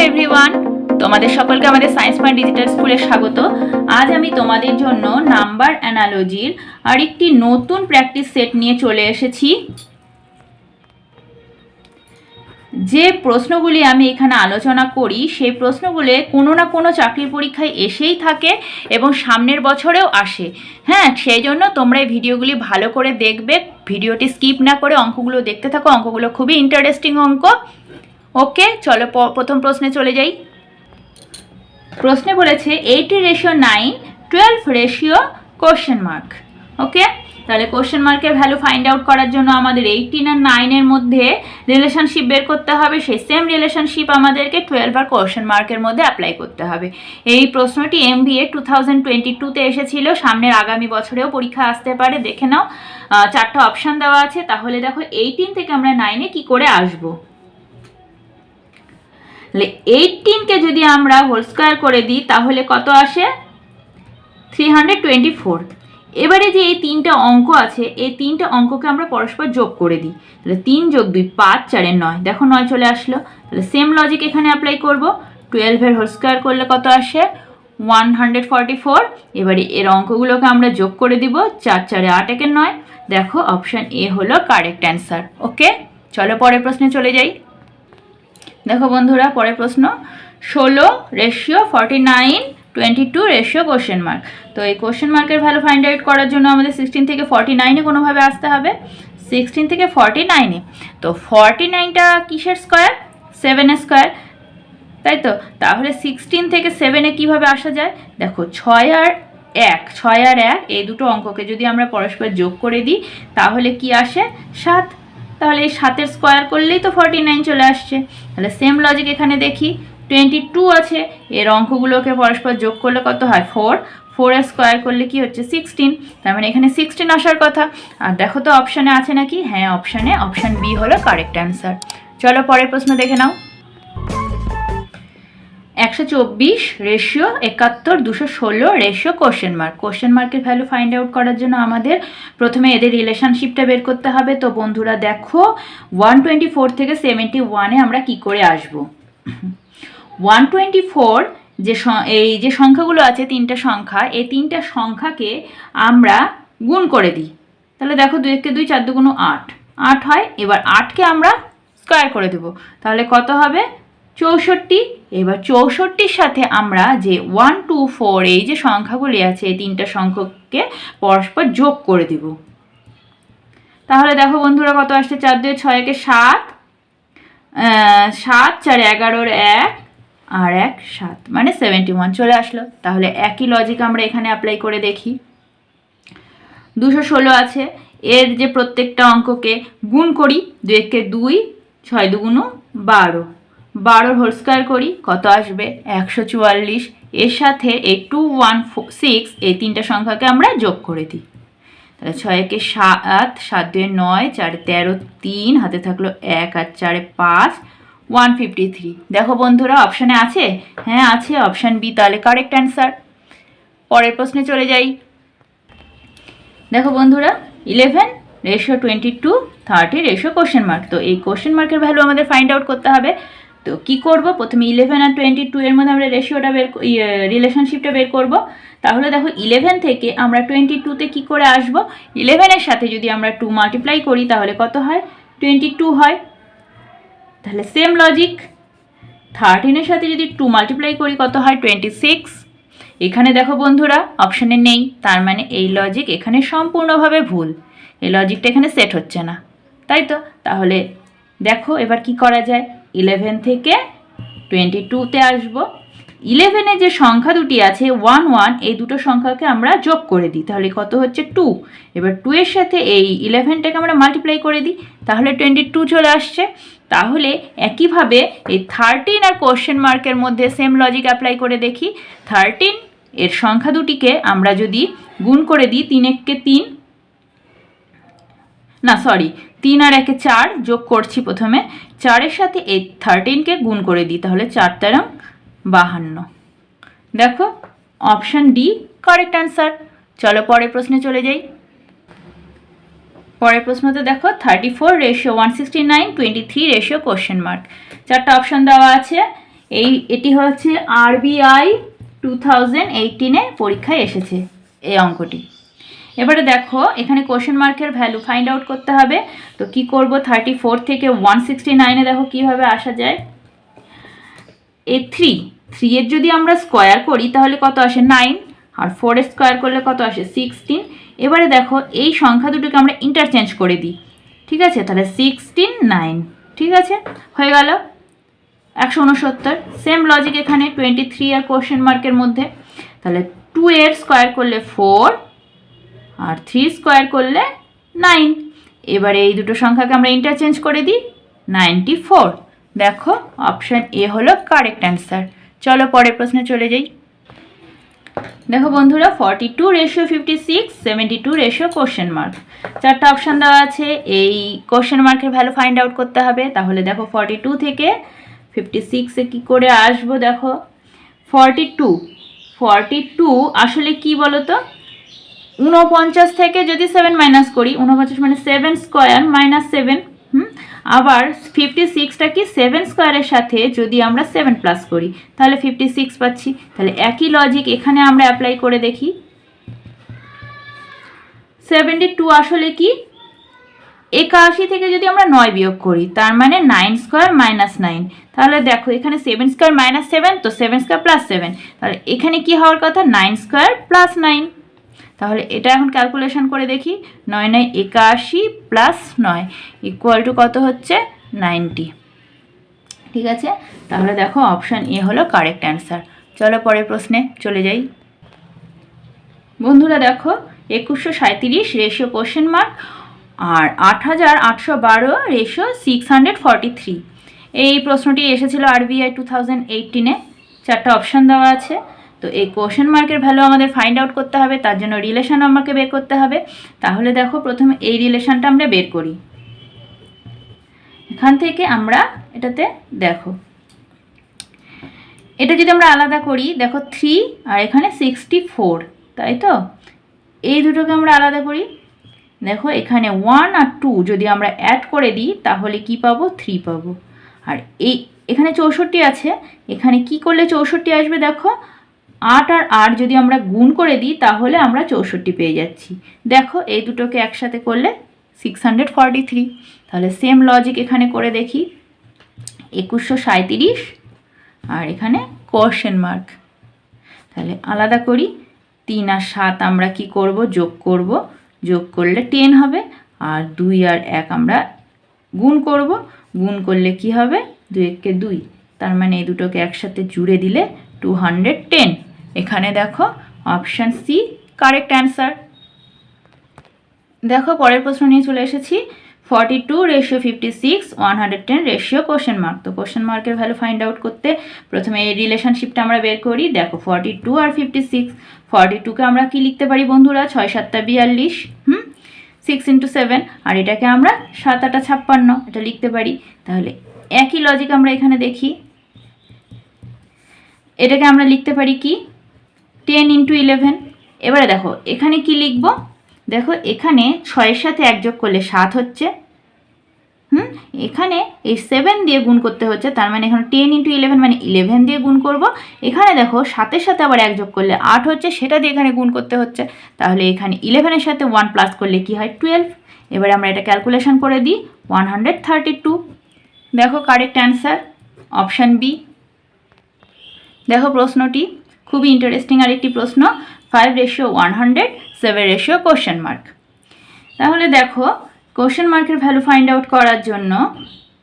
Everyone, তোমাদের সকলকে আমাদের সায়েন্স পয়েন্ট ডিজিটাল স্কুলে স্বাগত। আজ আমি তোমাদের জন্য নাম্বার অ্যানালজির আরেকটি নতুন প্র্যাকটিস সেট নিয়ে চলে এসেছি। যে প্রশ্নগুলি আমি এখানে আলোচনা করি সেই প্রশ্নগুলি কোনো না কোনো চাকরির পরীক্ষায় এসেই থাকে এবং সামনের বছরেও আসে। হ্যাঁ, সেই জন্য তোমরা এই ভিডিওগুলি ভালো করে দেখবে, ভিডিওটি স্কিপ না করে অঙ্কগুলো দেখতে থাকো। অঙ্কগুলো খুবই ইন্টারেস্টিং অঙ্ক। ওকে, চলো প্রথম প্রশ্নে চলে যাই। প্রশ্নে বলেছে 80:9, 12 কোশ্চেন মার্ক। ওকে, তাহলে কোশ্চেন মার্কের ভ্যালু ফাইন্ড আউট করার জন্য আমাদের 18 আর 9-এর মধ্যে রিলেশনশিপ বের করতে হবে। সেই সেম রিলেশনশিপ আমাদেরকে 12 আর কোশ্চেন মার্কের মধ্যে অ্যাপ্লাই করতে হবে। এই প্রশ্নটি MBA 2022-তে এসেছিল, সামনের আগামী বছরেও পরীক্ষা আসতে পারে। দেখে নাও, 4টা অপশান দেওয়া আছে। তাহলে দেখো 18 থেকে আমরা 9-এ কী করে আসবো। 18কে যদি আমরা হোল স্কোয়ার করে দিই তাহলে কত আসে? 324। এবারে যে এই 3টা অঙ্ক আছে, এই 3টা অঙ্ককে আমরা পরস্পর যোগ করে দিই। তাহলে 3 যোগ 2 5, 4 9, দেখো 9 চলে আসলো। তাহলে সেম লজিক এখানে অ্যাপ্লাই করব। 12-এর হোল স্কোয়ার করলে কত আসে? 144। এবারে এর অঙ্কগুলোকে আমরা যোগ করে দিব। 4 4 8 1 9। দেখো অপশান এ হলো কারেক্ট অ্যান্সার। ওকে, চলো পরের প্রশ্নে চলে যাই। দেখো বন্ধুরা, পরের প্রশ্ন 16:49, 22 কোশ্চেন মার্ক। তো এই কোশ্চেন মার্কের ভ্যালু ফাইন্ড আউট করার জন্য আমাদের 16 থেকে 49-এ কোনোভাবে আসতে হবে। 16 থেকে 49-এ, তো 49টা কিসের স্কোয়ার? 7-এর স্কোয়ার, তাই তো। তাহলে 16 থেকে 7-এ কীভাবে আসা যায়? দেখো 6 আর 1 এই দুটো অঙ্ককে যদি আমরা পরস্পর যোগ করে দিই তাহলে কি আসে? 7। তাহলে এই 7-এর স্কোয়ার করলেই তো 49 চলে আসছে। তাহলে সেম লজিক এখানে দেখি, 22 আছে, এর অঙ্কগুলোকে পরস্পর যোগ করলে কত হয়? 4-এর স্কোয়ার করলে কি হচ্ছে? 16। তার মানে এখানে 16 আসার কথা। আর দেখো তো অপশানে আছে নাকি? হ্যাঁ, অপশান বি হলো কারেক্ট অ্যান্সার। চলো পরের প্রশ্ন দেখে নাও। 124:71, 216 কোশ্চেন মার্ক। কোশ্চেন মার্কের ভ্যালু ফাইন্ড আউট করার জন্য আমাদের প্রথমে এদের রিলেশনশিপটা বের করতে হবে। তো বন্ধুরা দেখো, 124 থেকে 71-এ আমরা কি করে আসব? 124 এই যে সংখ্যাগুলো আছে, 3টা সংখ্যা, এই 3টা সংখ্যাকে আমরা গুণ করে দিই। তাহলে দেখো 2 × 2 = 4 × 2 = 8 হয়। এবার 8কে আমরা স্কোয়ার করে দেবো। তাহলে কত হবে? 64। এবার 64-র সাথে আমরা যে 1 2 4 এই যে সংখ্যাগুলি আছে, এই 3টা সংখ্যাকে পরস্পর যোগ করে দিব। তাহলে দেখো বন্ধুরা কত আসছে? 4 2 6 1 7, 7 4 11 1 আর 1 7, মানে 71 চলে আসলো। তাহলে একই লজিক আমরা এখানে অ্যাপ্লাই করে দেখি। 216 আছে, এর যে প্রত্যেকটা অঙ্ককে গুণ করি। 2 × 2 = 6 2 × 12, 12-এর হোল স্কোয়ার করি, কত আসবে? 144। এর সাথে এই 2 1 6 এই 3টা সংখ্যাকে আমরা যোগ করে দিই। তাহলে 6 1 7, 7 2 9, 4 13, 3 হাতে থাকলো 1 আর 4 5, 153। দেখো বন্ধুরা অপশানে আছে? হ্যাঁ আছে, অপশান বি তাহলে কারেক্ট অ্যান্সার। পরের প্রশ্নে চলে যাই। দেখো বন্ধুরা, 11:22, 30 কোশ্চেন মার্ক। তো এই কোশ্চেন মার্কের ভ্যালু আমাদের ফাইন্ড আউট করতে হবে। তো কি করব? প্রথমে 11 আর 22-এর মধ্যে আমরা রিলেশনশিপটা বের করব। তাহলে দেখো 11 থেকে আমরা 22-তে কী করে আসব? 11-এর সাথে যদি আমরা 2 মাল্টিপ্লাই করি তাহলে কত হয়? 22 হয়। তাহলে সেম লজিক, 13-এর সাথে যদি 2 মাল্টিপ্লাই করি কত হয়? 26। এখানে দেখো বন্ধুরা অপশানে নেই, তার মানে এই লজিক এখানে সম্পূর্ণভাবে ভুল। এই লজিকটা এখানে সেট হচ্ছে না, তাই তো। তাহলে দেখো এবার কি করা যায়? 11 থেকে 22-তে আসবো। 11-এ যে সংখ্যা দুটি আছে 1 1, এই দুটো সংখ্যাকে আমরা যোগ করে দিই। তাহলে কত হচ্ছে? 2। এবার 2-এর সাথে এই 11টাকে আমরা মাল্টিপ্লাই করে দিই, তাহলে 22 চলে আসছে। তাহলে একইভাবে এই 13 আর কোশ্চেন মার্কের মধ্যে সেম লজিক অ্যাপ্লাই করে দেখি। 13 এর সংখ্যা দুটিকে আমরা যদি গুণ করে দিই, 3 1 3, না সরি 3 আর 1 4 যোগ করছি প্রথমে। 4-এর সাথে এই 13কে গুণ করে দিই, তাহলে 4 13 52। দেখো অপশান ডি কারেক্ট অ্যান্সার। চলো পরের প্রশ্নে চলে যাই। পরের প্রশ্নতে দেখো 34:169, 23 কোশ্চেন মার্ক। 4টা অপশান দেওয়া আছে। এটি হচ্ছে RBI 2018-এ পরীক্ষায় এসেছে এই অঙ্কটি। এবারে দেখো এখানে কোশ্চেন মার্কের ভ্যালু ফাইন্ড আউট করতে হবে। তো কি করব, 34 থেকে 169-এ দেখো কিভাবে আসা যায়। এই 3 এর যদি আমরা স্কোয়ার করি তাহলে কত আসে 9, আর 4 এর স্কোয়ার করলে কত আসে 16। এবারে দেখো এই সংখ্যা দুটোকে আমরা ইন্টারচেঞ্জ করে দিই, ঠিক আছে, তাহলে 16 9, ঠিক আছে, হয়ে গেল 169। সেম লজিক এখানে 23 আর কোশ্চেন মার্কের মধ্যে, তাহলে 2 এর স্কোয়ার করলে 4 আর 3 স্কোয়ার করলে 9। এবারে এই দুটো সংখ্যাকে আমরা ইন্টারচেঞ্জ করে দিই, 94। দেখো অপশান এ হলো কারেক্ট অ্যান্সার। চলো পরের প্রশ্নে চলে যাই। দেখো বন্ধুরা 42:56, 72 কোশ্চেন মার্ক, চারটা অপশান দেওয়া আছে। এই কোশ্চেন মার্কের ভ্যালু ফাইন্ড আউট করতে হবে। তাহলে দেখো 42 থেকে 56-এ কী করে আসবো, দেখো 42 আসলে কি বলো তো, 49 থেকে যদি 7 মাইনাস করি, 49 মানে 7 স্কোয়ার মাইনাস 7, আবার 56টা কি 7 স্কোয়ারের সাথে যদি আমরা 7 প্লাস করি তাহলে 56 পাচ্ছি। তাহলে একই লজিক এখানে আমরা অ্যাপ্লাই করে দেখি। 72 আসলে কি, 81 থেকে যদি আমরা 9 বিয়োগ করি তার মানে 9 স্কোয়ার মাইনাস 9। তাহলে দেখো এখানে 7 স্কোয়ার মাইনাস 7, তো 7 স্কোয়ার প্লাস 7, তাহলে এখানে কি হওয়ার কথা 9 স্কোয়ার প্লাস 9। তাহলে এটা এখন ক্যালকুলেশন করে দেখি, 9 9 81 প্লাস 9 ইকুয়াল টু কত হচ্ছে 90, ঠিক আছে। তাহলে দেখো অপশান এ হলো কারেক্ট অ্যান্সার। চলো পরের প্রশ্নে চলে যাই। বন্ধুরা দেখো 2137 কোশ্চেন মার্ক আর 8812 643, এই প্রশ্নটি এসেছিল RBI 2018-এ। চারটা অপশান দেওয়া আছে। তো এই কোশ্চেন মার্কের ভ্যালু আমাদের ফাইন্ড আউট করতে হবে, তার জন্য রিলেশন আমাকে বের করতে হবে। তাহলে দেখো প্রথমে এই রিলেশনটা আমরা বের করি। এখান থেকে আমরা এটাতে দেখো এটা যদি আমরা আলাদা করি, দেখো 3 আর এখানে 64, তাই তো, এই দুটোকে আমরা আলাদা করি। দেখো এখানে 1 আর 2 যদি আমরা অ্যাড করে দিই তাহলে কি পাবো, 3 পাবো। আর এখানে 64 আছে, এখানে কি করলে 64 আসবে, দেখো 8 আর 8 যদি আমরা গুণ করে দিই তাহলে আমরা 64 পেয়ে যাচ্ছি। দেখো এই দুটোকে একসাথে করলে 643। তাহলে সেম লজিক এখানে করে দেখি, 2137 আর এখানে কোশ্চেন মার্ক। তাহলে আলাদা করি, 3 আর 7 আমরা কি করব, যোগ করব, যোগ করলে 10 হবে, আর 2 আর 1 আমরা গুণ করব, গুণ করলে কি হবে 2 1 2, তার মানে এই দুটোকে একসাথে জুড়ে দিলে 210। এখানে দেখো অপশান সি কারেক্ট অ্যান্সার। দেখো পরের প্রশ্ন নিয়ে চলে এসেছি, 42:56 110 কোশ্চেন মার্ক। তো কোশ্চেন মার্কের ভ্যালু ফাইন্ড আউট করতে প্রথমে এই রিলেশনশিপটা আমরা বের করি। দেখো 42 আর 56, 42কে আমরা কি লিখতে পারি বন্ধুরা, 6 7 42, 6 × 7, আর এটাকে আমরা 7 8 56 এটা লিখতে পারি। তাহলে একই লজিক আমরা এখানে দেখি, এটাকে আমরা লিখতে পারি কি 10 × 11। এবারে দেখো এখানে কি লিখব, দেখো এখানে 6-এর সাথে 1 যোগ করলে 7 হচ্ছে, এখানে এই 7 দিয়ে গুণ করতে হচ্ছে, তার মানে এখানে 10 × 11 মানে 11 দিয়ে গুণ করব। এখানে দেখো 7-এর সাথে আবার 1 যোগ করলে 8 হচ্ছে, সেটা দিয়ে এখানে গুণ করতে হচ্ছে। তাহলে এখানে 11-এর সাথে 1 প্লাস করলে কি হয় 12। এবারে আমরা এটা ক্যালকুলেশন করে দিই, 132। দেখো কারেক্ট অ্যান্সার অপশান বি। দেখো প্রশ্নটি খুবই ইন্টারেস্টিং আরেকটি প্রশ্ন, 5:100 7 কোশ্চেন মার্ক। তাহলে দেখো কোশ্চেন মার্কের ভ্যালু ফাইন্ড আউট করার জন্য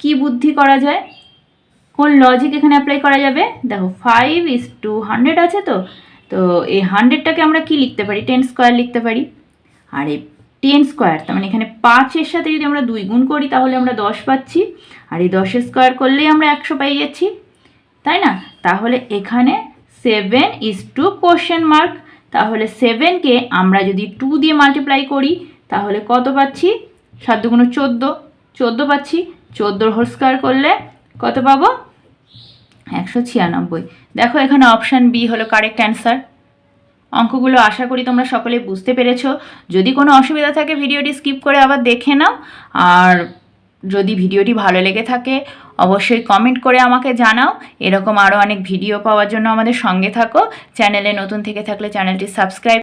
কি বুদ্ধি করা যায়, কোন লজিক এখানে অ্যাপ্লাই করা যাবে। দেখো 5:100 আছে, তো এই 100টাকে আমরা কি লিখতে পারি, 10 স্কোয়ার লিখতে পারি। আর এই 10 স্কোয়ার তার মানে এখানে 5-এর সাথে যদি আমরা 2 গুণ করি তাহলে আমরা 10 পাচ্ছি, আর এই 10-এর স্কোয়ার করলেই আমরা 100 পেয়ে যাচ্ছি, তাই না। তাহলে এখানে 7:2 কোশ্চেন মার্ক। তাহলে 7কে আমরা যদি 2 দিয়ে মাল্টিপ্লাই করি তাহলে কত পাচ্ছি, 7 × 2 = 14, 14 পাচ্ছি। 14 হোল স্কোয়ার করলে কত পাবো, 196। দেখো এখানে অপশান বি হলো কারেক্ট অ্যান্সার। অঙ্কগুলো আশা করি তোমরা সকলে বুঝতে পেরেছো। যদি কোনো অসুবিধা থাকে ভিডিওটি স্কিপ করে আবার দেখে নাও, আর যদি ভিডিওটি ভালো লেগে থাকে অবশ্যই কমেন্ট করে আমাকে জানাও। এরকম আরও অনেক ভিডিও পাওয়ার জন্য আমাদের সঙ্গে থাকো। চ্যানেলে নতুন থেকে থাকলে চ্যানেলটি সাবস্ক্রাইব